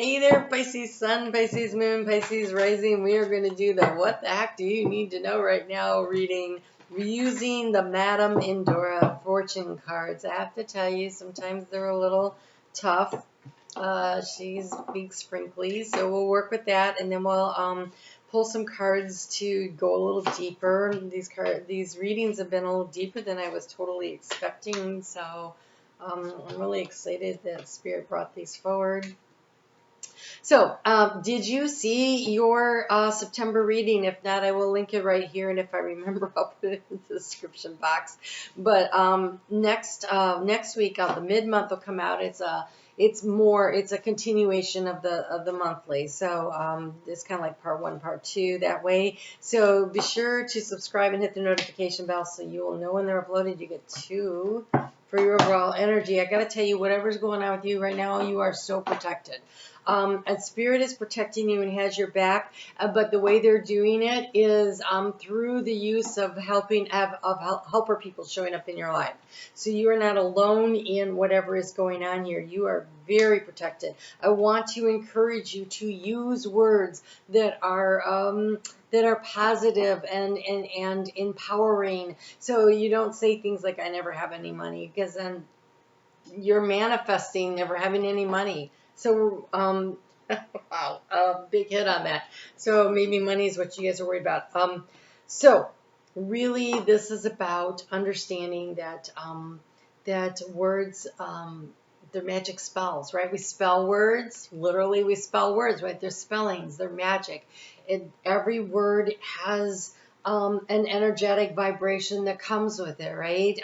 Hey there, Pisces Sun, Pisces Moon, Pisces Rising. We are going to do the What the Heck Do You Need to Know Right Now reading using the Madame Endora fortune cards. I have to tell you, sometimes they're a little tough. She's big sprinkly, so we'll work with that, and then we'll pull some cards to go a little deeper. These readings have been a little deeper than I was totally expecting, so I'm really excited that Spirit brought these forward. So, did you see your September reading? If not, I will link it right here, and if I remember, I'll put it in the description box. But next week, the mid-month will come out. It's a continuation of the monthly. So it's kind of like part 1, part 2 that way. So be sure to subscribe and hit the notification bell so you will know when they're uploaded. You get 2 for your overall energy. I got to tell you, whatever's going on with you right now, you are so protected. And Spirit is protecting you and has your back, but the way they're doing it is through the use of helper people showing up in your life. So you are not alone in whatever is going on here. You are very protected. I want to encourage you to use words that are positive and empowering. So you don't say things like "I never have any money," because then you're manifesting never having any money. So, wow, a big hit on that. So maybe money is what you guys are worried about. So really, this is about understanding that that words, they're magic spells, right? We spell words. Literally, we spell words, right? They're spellings. They're magic. Every word has an energetic vibration that comes with it, right?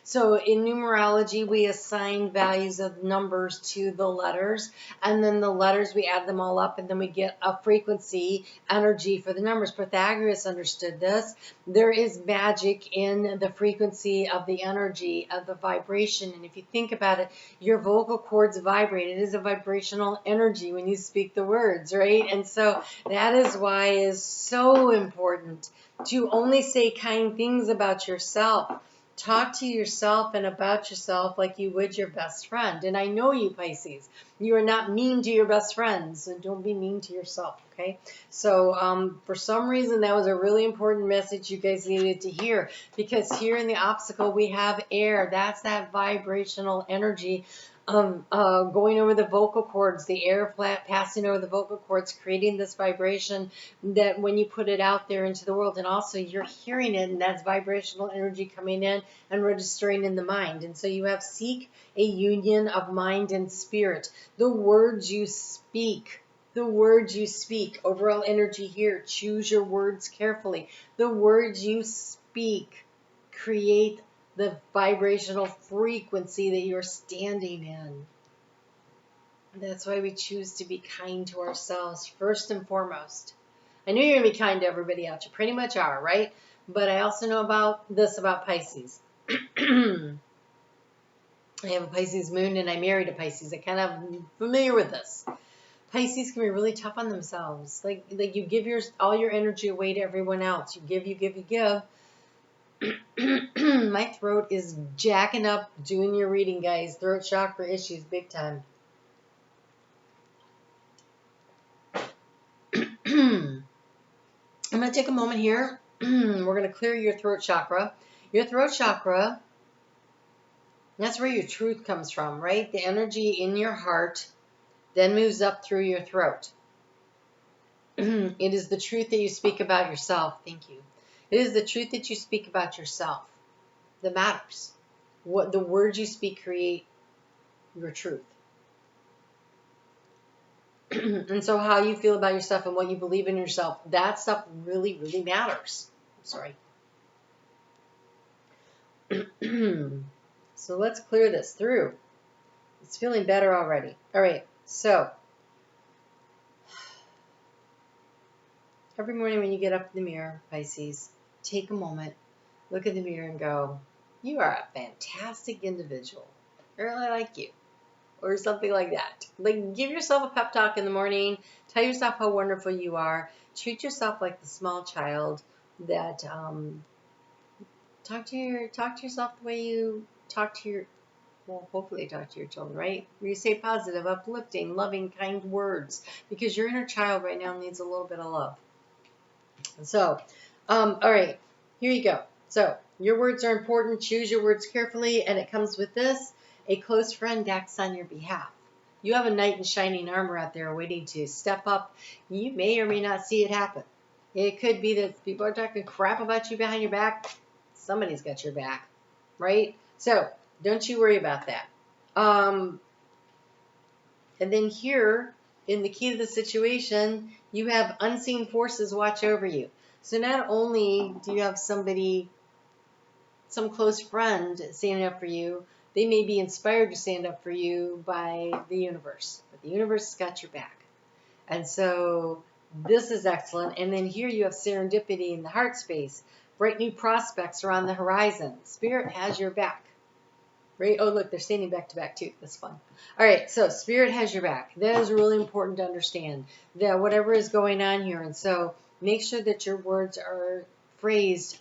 So in numerology, we assign values of numbers to the letters, and then the letters, we add them all up, and then we get a frequency energy for the numbers. Pythagoras understood this. There is magic in the frequency of the energy, of the vibration, and if you think about it, your vocal cords vibrate. It is a vibrational energy when you speak the words, right? And so that is why it is so important to only say kind things about yourself. Talk to yourself and about yourself like you would your best friend. And I know you, Pisces. You are not mean to your best friends, so don't be mean to yourself, okay? So for some reason, that was a really important message you guys needed to hear, because here in the obstacle, we have air. That's that vibrational energy going over the vocal cords, the air passing over the vocal cords, creating this vibration that when you put it out there into the world, and also you're hearing it, and that's vibrational energy coming in and registering in the mind. And so you have seek a union of mind and spirit. The words you speak. The words you speak. Overall energy here. Choose your words carefully. The words you speak create the vibrational frequency that you're standing in. That's why we choose to be kind to ourselves first and foremost. I know you're going to be kind to everybody else. You pretty much are, right? But I also know about Pisces. I have a Pisces moon and I married a Pisces. I'm kind of familiar with this. Pisces can be really tough on themselves. Like you give all your energy away to everyone else. You give, you give, you give. My throat is jacking up doing your reading, guys. Throat chakra issues big time. I'm going to take a moment here. We're going to clear your throat chakra. Your throat chakra, that's where your truth comes from, right? The energy in your heart then moves up through your throat. It is the truth that you speak about yourself. Thank you. It is the truth that you speak about yourself that matters. What the words you speak create your truth. And so how you feel about yourself and what you believe in yourself, that stuff really, really matters. Sorry. So let's clear this through. It's feeling better already. All right. So every morning when you get up in the mirror, Pisces, take a moment, look in the mirror and go, you are a fantastic individual. I really like you. Or something like that. Like, give yourself a pep talk in the morning. Tell yourself how wonderful you are. Treat yourself like the small child that talk to yourself the way you talk to Well, hopefully talk to your children, right? You say positive, uplifting, loving, kind words, because your inner child right now needs a little bit of love. So, all right, here you go. So, your words are important. Choose your words carefully, and it comes with this: a close friend acts on your behalf. You have a knight in shining armor out there waiting to step up. You may or may not see it happen. It could be that people are talking crap about you behind your back. Somebody's got your back, right? So, don't you worry about that. Um, and then here, in the key to the situation, you have unseen forces watch over you. So not only do you have somebody, some close friend standing up for you, they may be inspired to stand up for you by the universe. But the universe has got your back. And so this is excellent. And then here you have serendipity in the heart space. Bright new prospects are on the horizon. Spirit has your back. Right? Oh, look, they're standing back to back too. That's fun. All right, so Spirit has your back. That is really important to understand, that whatever is going on here. And so make sure that your words are phrased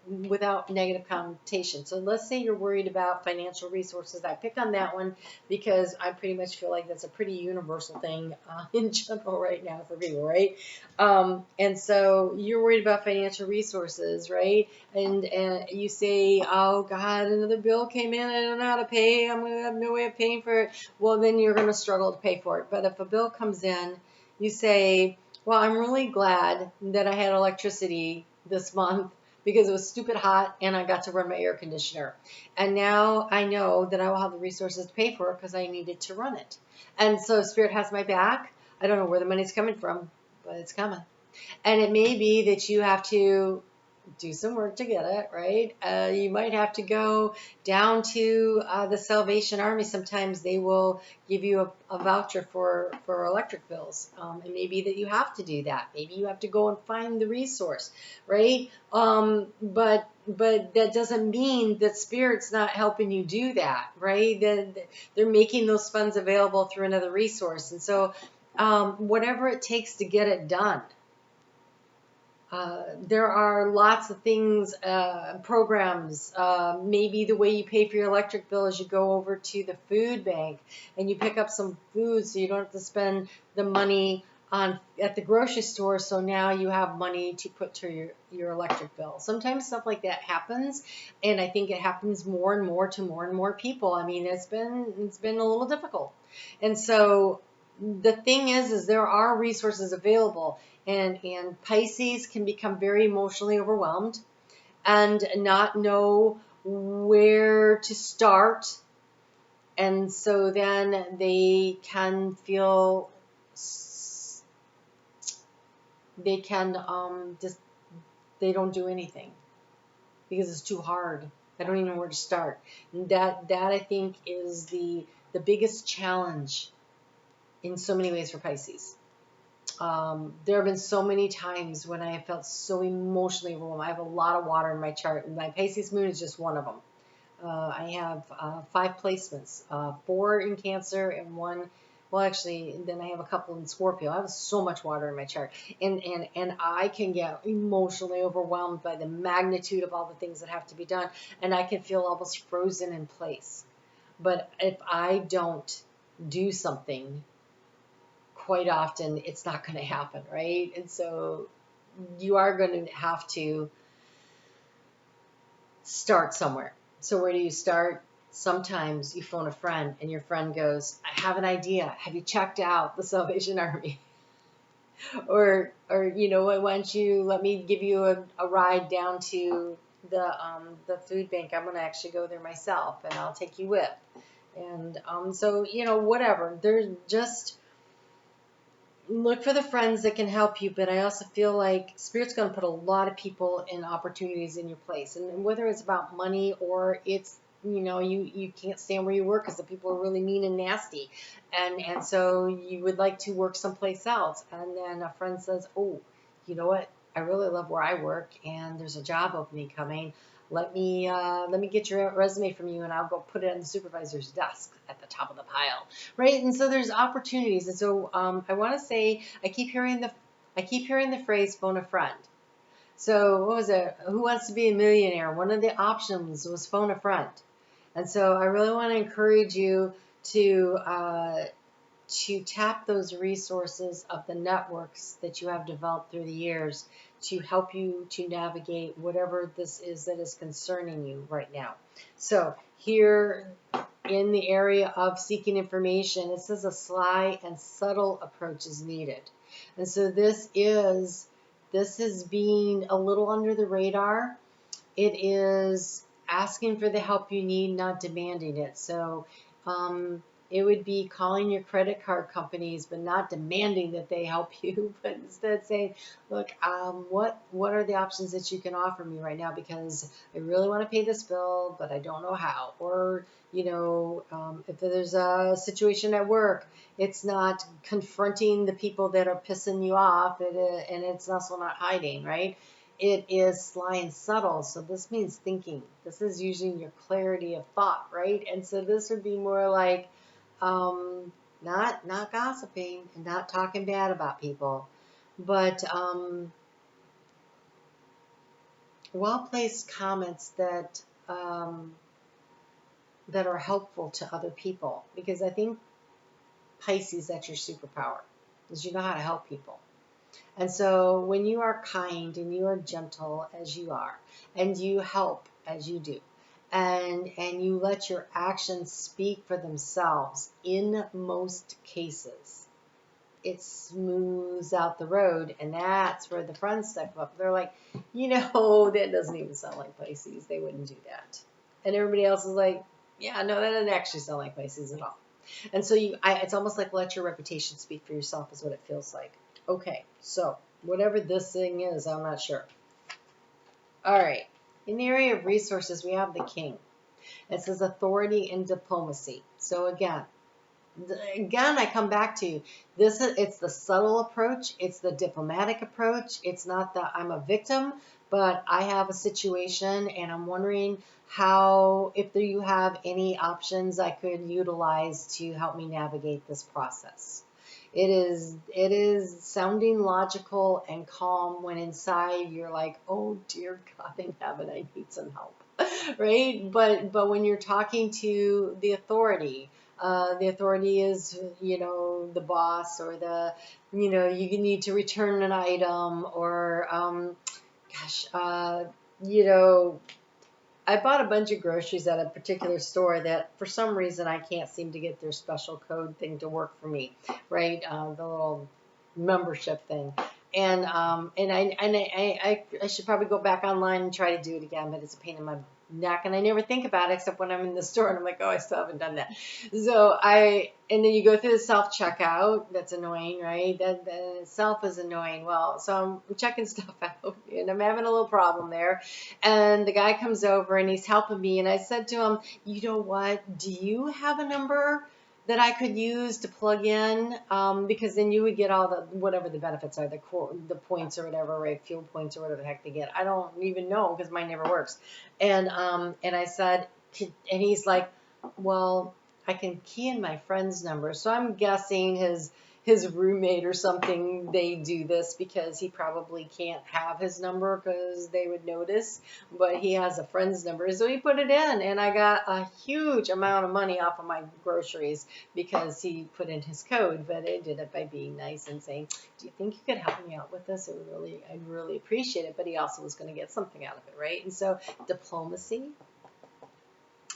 without negative connotation. So let's say you're worried about financial resources. I picked on that one because I pretty much feel like that's a pretty universal thing in general right now for people, right? And so you're worried about financial resources, right? And you say, oh God, another bill came in, I don't know how to pay, I'm going to have no way of paying for it. Well, then you're going to struggle to pay for it. But if a bill comes in, you say, well, I'm really glad that I had electricity this month because it was stupid hot and I got to run my air conditioner. And now I know that I will have the resources to pay for it because I needed to run it. And so Spirit has my back. I don't know where the money's coming from, but it's coming. And it may be that you have to do some work to get it, right? You might have to go down to the Salvation Army. Sometimes they will give you a voucher for electric bills. It may be that you have to do that. Maybe you have to go and find the resource, right? But that doesn't mean that Spirit's not helping you do that, right? They're making those funds available through another resource. And so whatever it takes to get it done. There are lots of things, programs. Maybe the way you pay for your electric bill is you go over to the food bank and you pick up some food so you don't have to spend the money at the grocery store. So now you have money to put to your electric bill. Sometimes stuff like that happens, and I think it happens more and more to more and more people. I mean, it's been a little difficult, and so the thing is there are resources available. And Pisces can become very emotionally overwhelmed and not know where to start. And so then they can feel, they can just, they don't do anything because it's too hard. I don't even know where to start. And that I think is the biggest challenge in so many ways for Pisces. There have been so many times when I have felt so emotionally overwhelmed. I have a lot of water in my chart, and my Pisces moon is just one of them. I have 5 placements, 4 in Cancer and 1, well, actually, then I have a couple in Scorpio. I have so much water in my chart, and I can get emotionally overwhelmed by the magnitude of all the things that have to be done, and I can feel almost frozen in place. But if I don't do something, quite often it's not going to happen, right? And so you are going to have to start somewhere. So where do you start? Sometimes you phone a friend and your friend goes, I have an idea. Have you checked out the Salvation Army? or you know what, why don't you let me give you a ride down to the food bank. I'm going to actually go there myself and I'll take you with. And so, you know, whatever. There's just look for the friends that can help you, but I also feel like Spirit's going to put a lot of people and opportunities in your place. And whether it's about money or it's, you know, you can't stand where you work because the people are really mean and nasty. And so you would like to work someplace else. And then a friend says, oh, you know what? I really love where I work and there's a job opening coming. Let me get your resume from you and I'll go put it on the supervisor's desk at the top of the pile, right? And so there's opportunities. And so I want to say I keep hearing the phrase phone a friend. So what was it? Who Wants to Be a Millionaire? One of the options was phone a friend. And so I really want to encourage you to tap those resources of the networks that you have developed through the years to help you to navigate whatever this is that is concerning you right now. So here in the area of seeking information, it says a sly and subtle approach is needed. And so this is being a little under the radar. It is asking for the help you need, not demanding it. So it would be calling your credit card companies, but not demanding that they help you, but instead saying, look, what are the options that you can offer me right now? Because I really want to pay this bill, but I don't know how. Or, if there's a situation at work, it's not confronting the people that are pissing you off, and it's also not hiding, right? It is sly and subtle. So this means thinking. This is using your clarity of thought, right? And so this would be more like not gossiping and not talking bad about people, but well-placed comments that that are helpful to other people. Because I think Pisces, that's your superpower, is you know how to help people. And so when you are kind and you are gentle as you are, and you help as you do, and you let your actions speak for themselves, in most cases, it smooths out the road. And that's where the friends step up. They're like, that doesn't even sound like Pisces. They wouldn't do that. And everybody else is like, yeah, no, that doesn't actually sound like Pisces at all. And so it's almost like let your reputation speak for yourself is what it feels like. Okay, so whatever this thing is, I'm not sure. All right, in the area of resources, we have the King. It says authority and diplomacy. So again, I come back to this. It's the subtle approach. It's the diplomatic approach. It's not that I'm a victim, but I have a situation and I'm wondering if you have any options I could utilize to help me navigate this process. It is sounding logical and calm when inside you're like, oh dear God in heaven, I need some help, right? But when you're talking to the authority is, the boss, or you need to return an item, or, I bought a bunch of groceries at a particular store that for some reason I can't seem to get their special code thing to work for me, right? The little membership thing. And I should probably go back online and try to do it again, but it's a pain in my neck, and I never think about it except when I'm in the store and I'm like, oh, I still haven't done that. So and then you go through the self-checkout. That's annoying, right? That itself is annoying. Well, so I'm checking stuff out and I'm having a little problem there. And the guy comes over and he's helping me. And I said to him, you know what? Do you have a number that I could use to plug in, because then you would get all the whatever the benefits are, the points or whatever, right? Fuel points or whatever the heck they get. I don't even know because mine never works. And I said, and he's like, well, I can key in my friend's number. So I'm guessing his roommate or something, they do this because he probably can't have his number because they would notice, but he has a friend's number. So he put it in, and I got a huge amount of money off of my groceries because he put in his code. But I did it by being nice and saying, do you think you could help me out with this? I'd really appreciate it. But he also was going to get something out of it, right? And so diplomacy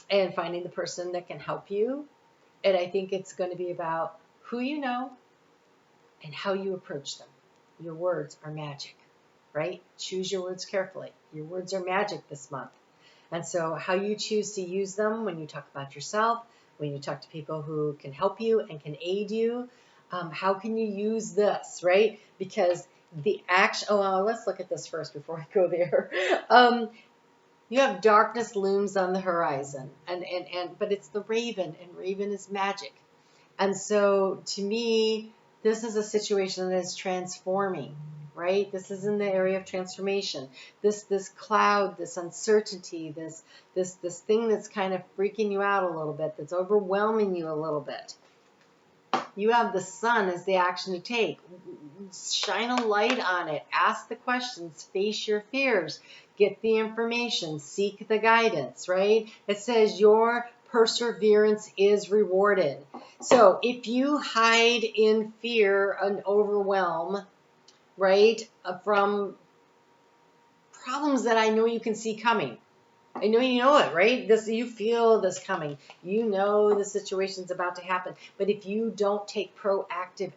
and finding the person that can help you. And I think it's going to be about who you know and how you approach them. Your words are magic, right? Choose your words carefully. Your words are magic this month. And so how you choose to use them when you talk about yourself, when you talk to people who can help you and can aid you, how can you use this, right? Because the action, let's look at this first before I go there. You have darkness looms on the horizon, but it's the raven, and raven is magic. And so to me, this is a situation that is transforming, right? This is in the area of transformation. This cloud, this uncertainty, this thing that's kind of freaking you out a little bit, that's overwhelming you a little bit. You have the sun as the action to take. Shine a light on it. Ask the questions. Face your fears. Get the information. Seek the guidance, right? It says your perseverance is rewarded. So if you hide in fear and overwhelm, right, from problems that I know you can see coming, I know you know it, right? This, you feel this coming. You know the situation's about to happen. But if you don't take proactive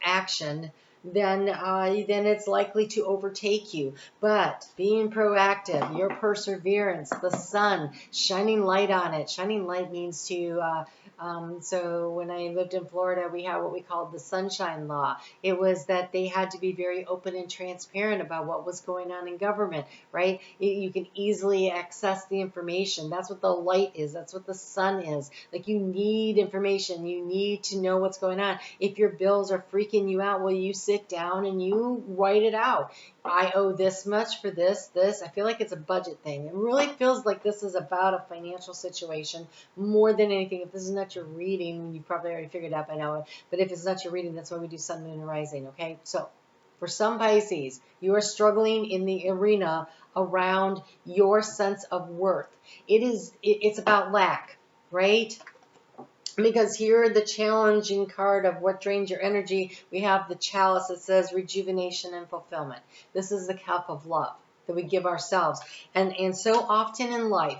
action, then it's likely to overtake you. But being proactive, your perseverance, the sun, shining light on it. Shining light means to. So when I lived in Florida, we had what we called the sunshine law. It was that they had to be very open and transparent about what was going on in government, right? You can easily access the information. That's what the light is. That's what the sun is. Like, you need information. You need to know what's going on. If your bills are freaking you out, well, you sit down and you write it out. I owe this much for this. I feel like it's a budget thing. It really feels like this is about a financial situation more than anything. If this is not your reading, you probably already figured out by now. But if it's not your reading, that's why we do sun, moon, and rising, okay? So for some Pisces, you are struggling in the arena around your sense of worth. It's about lack, right? Because here, the challenging card of what drains your energy, we have the chalice that says rejuvenation and fulfillment. This is the cup of love that we give ourselves. And so often in life,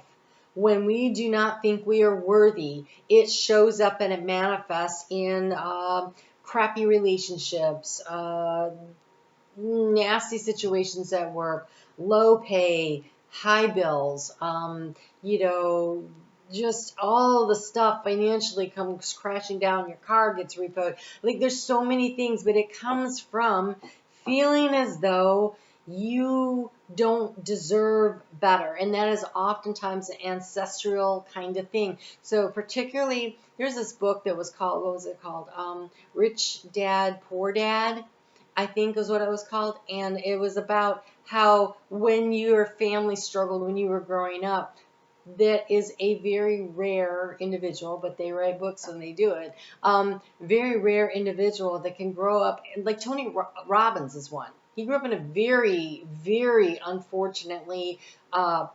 when we do not think we are worthy, it shows up and it manifests in crappy relationships, nasty situations at work, low pay, high bills, just all the stuff financially comes crashing down. Your car gets repoed. Like, there's so many things, but it comes from feeling as though you don't deserve better. And that is oftentimes an ancestral kind of thing. So particularly, there's this book that was called, what was it called? Rich Dad, Poor Dad, I think is what it was called. And it was about how when your family struggled when you were growing up, that is a very rare individual, but they write books when they do it. Very rare individual that can grow up, like Tony Robbins is one. He grew up in a very, very unfortunately low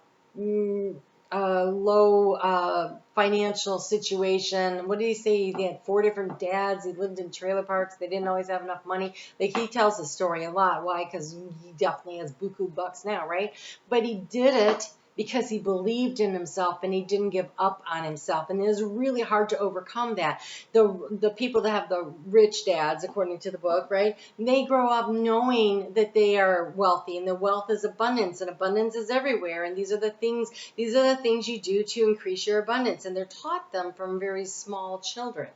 financial situation. What did he say? He had 4 different dads. He lived in trailer parks. They didn't always have enough money. Like, he tells his story a lot. Why? Because he definitely has buku bucks now, right? But he did it because he believed in himself and he didn't give up on himself. And it was really hard to overcome that. The people that have the rich dads, according to the book, right, they grow up knowing that they are wealthy, and the wealth is abundance, and abundance is everywhere. And these are the things you do to increase your abundance. And they're taught them from very small children.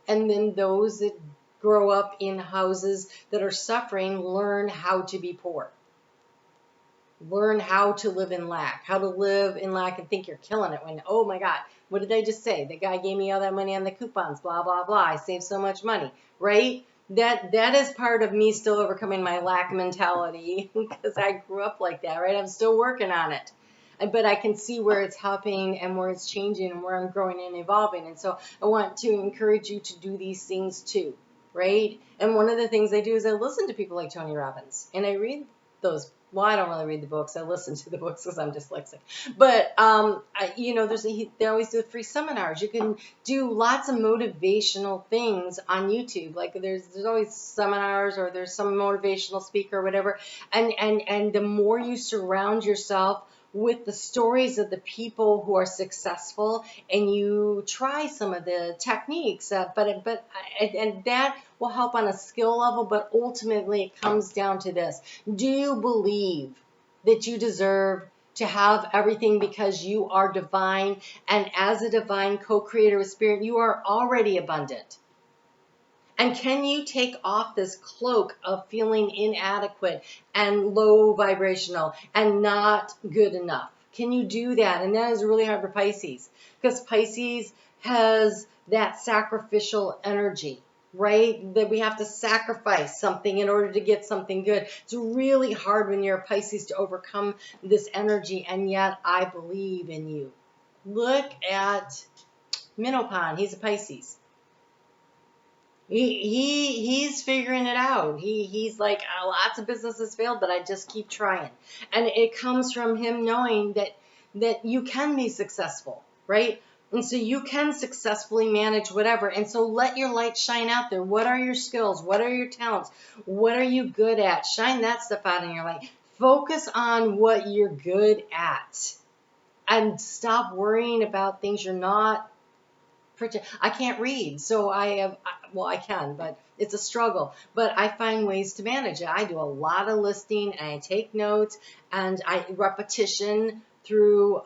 And then those that grow up in houses that are suffering learn how to be poor. Learn how to live in lack, and think you're killing it when, oh my God, what did I just say? The guy gave me all that money on the coupons, blah, blah, blah. I saved so much money, right? That is part of me still overcoming my lack mentality because I grew up like that, right? I'm still working on it. But I can see where it's helping and where it's changing and where I'm growing and evolving. And so I want to encourage you to do these things too, right? And one of the things I do is I listen to people like Tony Robbins, and I read those. Well, I don't really read the books. I listen to the books because I'm dyslexic. But they always do free seminars. You can do lots of motivational things on YouTube. Like, there's always seminars, or there's some motivational speaker or whatever. And the more you surround yourself with the stories of the people who are successful, and you try some of the techniques, but that will help on a skill level, but ultimately it comes down to this. Do you believe that you deserve to have everything because you are divine, and as a divine co-creator with spirit, you are already abundant? And can you take off this cloak of feeling inadequate and low vibrational and not good enough? Can you do that? And that is really hard for Pisces, because Pisces has that sacrificial energy, right? That we have to sacrifice something in order to get something good. It's really hard when you're a Pisces to overcome this energy, and yet I believe in you. Look at Minnopan. He's a Pisces. He's figuring it out. He's like, oh, lots of businesses failed, but I just keep trying. And it comes from him knowing that you can be successful, right? And so you can successfully manage whatever. And so let your light shine out there. What are your skills? What are your talents? What are you good at? Shine that stuff out in your light. Focus on what you're good at. And stop worrying about things you're not. I can't read, so I can, but it's a struggle. But I find ways to manage it. I do a lot of listing, and I take notes, and repetition through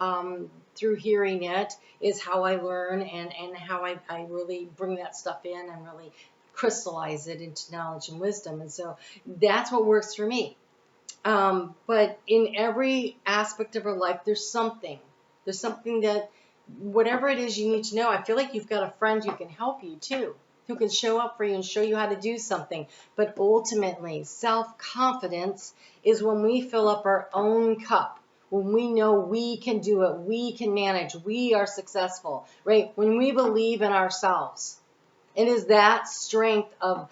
hearing it is how I learn, and how I really bring that stuff in and really crystallize it into knowledge and wisdom. And so that's what works for me. But in every aspect of our life, there's something that, whatever it is you need to know, I feel like you've got a friend who can help you too, who can show up for you and show you how to do something. But ultimately, self-confidence is when we fill up our own cup, when we know we can do it, we can manage, we are successful, right? When we believe in ourselves. It is that strength of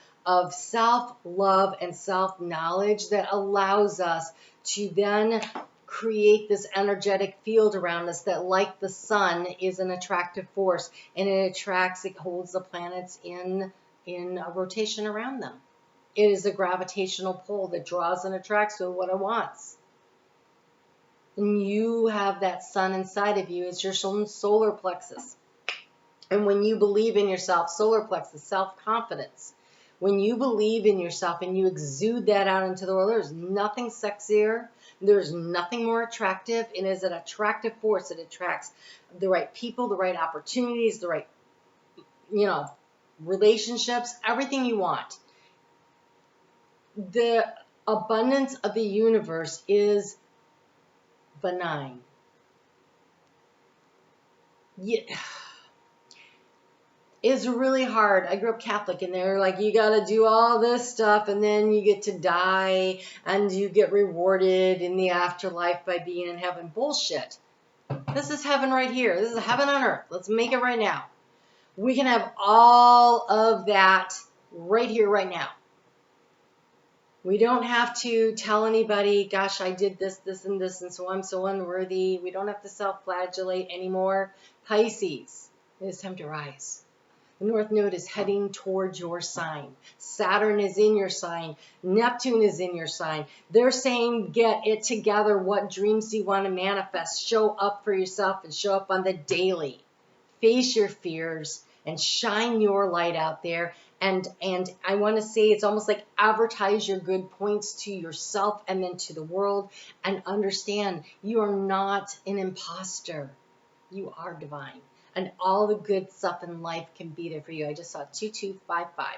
self-love and self-knowledge that allows us to then create this energetic field around us that, like the sun, is an attractive force, and it holds the planets in a rotation around them. It is a gravitational pull that draws and attracts to what it wants. And you have that sun inside of you. It's your solar plexus. And when you believe in yourself, solar plexus, self-confidence, when you believe in yourself and you exude that out into the world, there's nothing sexier, there's nothing more attractive. It is an attractive force. It attracts the right people, the right opportunities, the right, relationships, everything you want. The abundance of the universe is benign. Yeah. It's really hard. I grew up Catholic, and they're like, you got to do all this stuff, and then you get to die, and you get rewarded in the afterlife by being in heaven. Bullshit. This is heaven right here. This is heaven on earth. Let's make it right now. We can have all of that right here, right now. We don't have to tell anybody, gosh, I did this, this, and this, and so I'm so unworthy. We don't have to self-flagellate anymore. Pisces, it is time to rise. The North Node is heading towards your sign. Saturn is in your sign. Neptune is in your sign. They're saying, get it together. What dreams do you want to manifest? Show up for yourself and show up on the daily. Face your fears and shine your light out there. And I want to say it's almost like advertise your good points to yourself and then to the world. And understand you are not an imposter. You are divine. And all the good stuff in life can be there for you. I just saw 2255.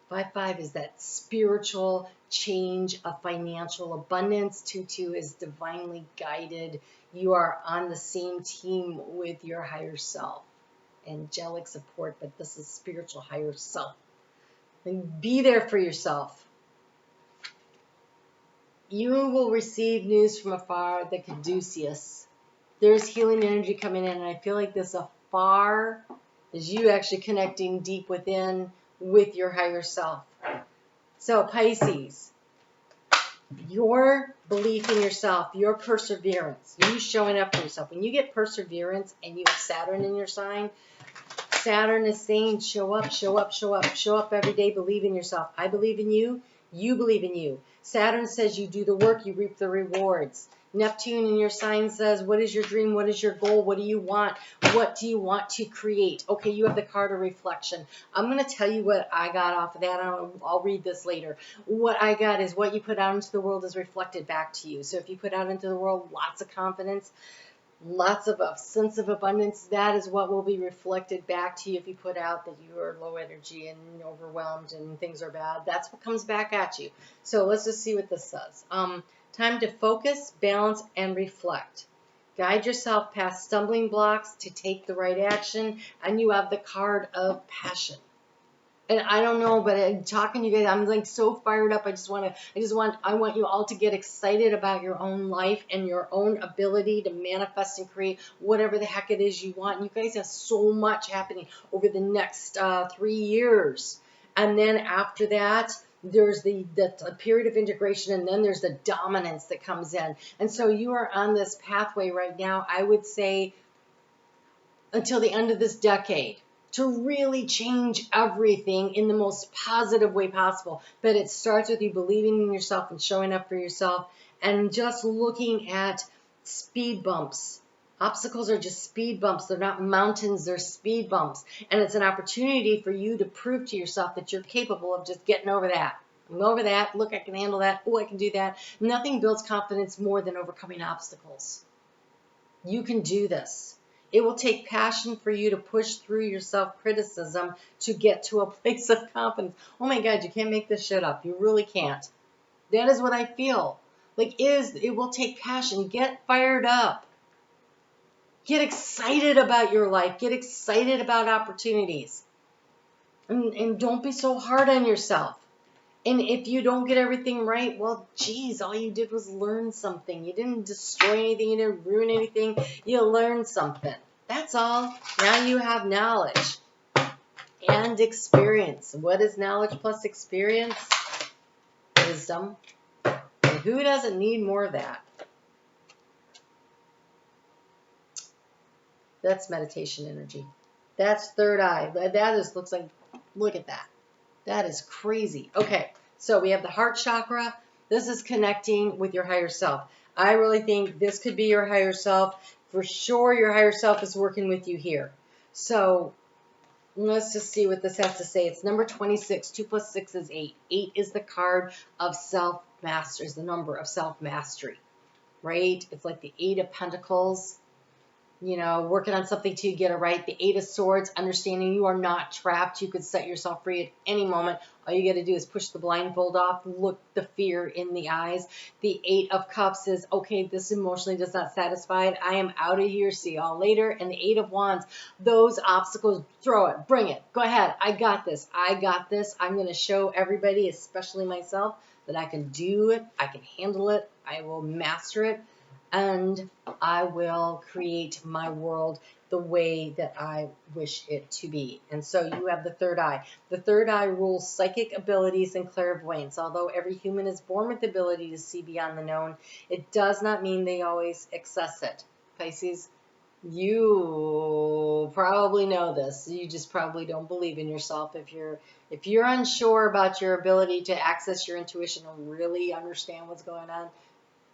55 is that spiritual change of financial abundance. 22 is divinely guided. You are on the same team with your higher self. Angelic support, but this is spiritual higher self. And be there for yourself. You will receive news from afar, the caduceus. There's healing energy coming in, and I feel like this afar is you actually connecting deep within with your higher self. So Pisces, your belief in yourself, your perseverance, you showing up for yourself. When you get perseverance and you have Saturn in your sign, Saturn is saying show up, show up, show up, show up every day, believe in yourself. I believe in you, you believe in you. Saturn says you do the work, you reap the rewards. Neptune in your sign says, what is your dream? What is your goal? What do you want? What do you want to create? Okay, you have the card of reflection. I'm going to tell you what I got off of that. I'll read this later. What I got is what you put out into the world is reflected back to you. So if you put out into the world lots of confidence, lots of a sense of abundance, that is what will be reflected back to you. If you put out that you are low energy and overwhelmed and things are bad, that's what comes back at you. So let's just see what this says. Time to focus, balance, and reflect. Guide yourself past stumbling blocks to take the right action, and you have the card of passion. And I don't know, but I'm talking to you guys, I'm like so fired up. I want you all to get excited about your own life and your own ability to manifest and create whatever the heck it is you want. And you guys have so much happening over the next 3 years. And then after that, there's the period of integration, and then there's the dominance that comes in. And so you are on this pathway right now, I would say, until the end of this decade, to really change everything in the most positive way possible. But it starts with you believing in yourself and showing up for yourself, and just looking at speed bumps. Obstacles are just speed bumps. They're not mountains, they're speed bumps. And it's an opportunity for you to prove to yourself that you're capable of just getting over that. I'm over that. Look, I can handle that. Oh, I can do that. Nothing builds confidence more than overcoming obstacles. You can do this. It will take passion for you to push through your self-criticism to get to a place of confidence. Oh my God, you can't make this shit up. You really can't. That is what I feel. Like, it will take passion. Get fired up. Get excited about your life. Get excited about opportunities. And don't be so hard on yourself. And if you don't get everything right, well, geez, all you did was learn something. You didn't destroy anything. You didn't ruin anything. You learned something. That's all. Now you have knowledge and experience. What is knowledge plus experience? Wisdom. And who doesn't need more of that? That's meditation energy. That's third eye. That just looks like, look at that. That is crazy. Okay, so we have the heart chakra. This is connecting with your higher self. I really think this could be your higher self. For sure, your higher self is working with you here. So let's just see what this has to say. It's number 26. 2 plus 6 is 8. 8 is the card of self-mastery, is the number of self-mastery, right? It's like the 8 of Pentacles. You know, working on something to get it right. The 8 of Swords, understanding you are not trapped. You could set yourself free at any moment. All you got to do is push the blindfold off, look the fear in the eyes. The 8 of Cups is, okay, this emotionally does not satisfy. I am out of here. See y'all later. And the 8 of Wands, those obstacles, throw it, bring it. Go ahead. I got this. I got this. I'm going to show everybody, especially myself, that I can do it. I can handle it. I will master it. And I will create my world the way that I wish it to be. And so you have the third eye. The third eye rules psychic abilities and clairvoyance. Although every human is born with the ability to see beyond the known, it does not mean they always access it. Pisces, you probably know this. You just probably don't believe in yourself. If you're unsure about your ability to access your intuition and really understand what's going on,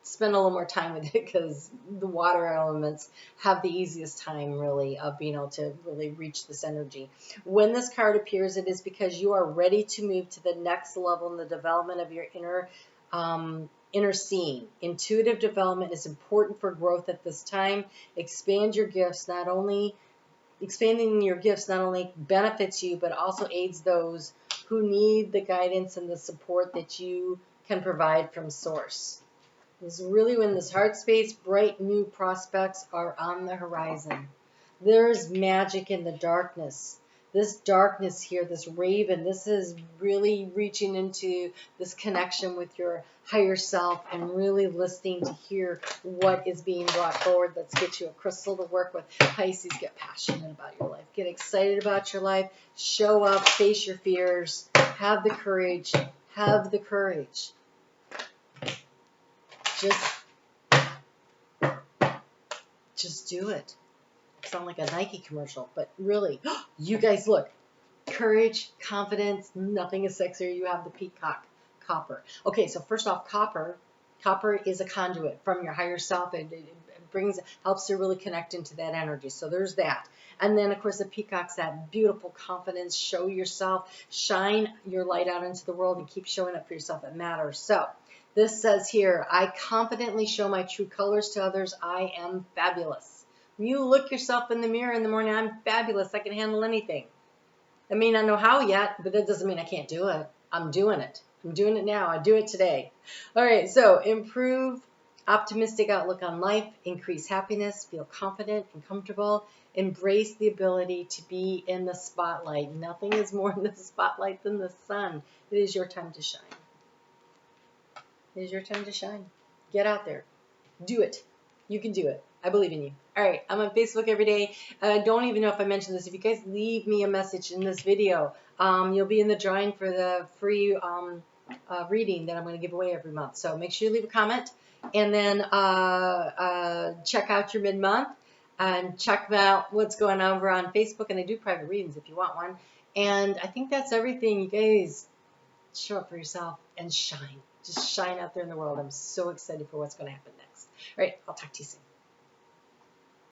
spend a little more time with it, because the water elements have the easiest time really of being able to really reach this energy. When this card appears, it is because you are ready to move to the next level in the development of your inner seeing. Intuitive development is important for growth at this time. Expanding your gifts not only benefits you, but also aids those who need the guidance and the support that you can provide from source. Is really when this heart space, bright new prospects are on the horizon. There's magic in the darkness. This darkness here, this raven, this is really reaching into this connection with your higher self and really listening to hear what is being brought forward. Let's get you a crystal to work with. Pisces, get passionate about your life. Get excited about your life. Show up, face your fears. Have the courage. Have the courage. Just do it. Sound like a Nike commercial, but really, you guys look. Courage, confidence, nothing is sexier. You have the peacock, copper. So first off, copper is a conduit from your higher self. It helps to really connect into that energy. So there's that. And then, of course, the peacock's that beautiful confidence. Show yourself, shine your light out into the world, and keep showing up for yourself. It matters. So this says here, I confidently show my true colors to others. I am fabulous. When you look yourself in the mirror in the morning, I'm fabulous. I can handle anything. I may not know how yet, but that doesn't mean I can't do it. I'm doing it. I'm doing it now. I do it today. All right, so improve optimistic outlook on life, increase happiness, feel confident and comfortable, Embrace the ability to be in the spotlight. Nothing is more in the spotlight than the sun. It is your time to shine. It is your time to shine. Get out there. Do it. You can do it. I believe in you. All right. I'm on Facebook every day. I don't even know if I mentioned this. If you guys leave me a message in this video, you'll be in the drawing for the free reading that I'm going to give away every month. So make sure you leave a comment. And then check out your mid-month. And check out what's going on over on Facebook. And I do private readings if you want one. And I think that's everything. You guys show up for yourself and shine. Just shine out there in the world. I'm so excited for what's going to happen next. All right. I'll talk to you soon.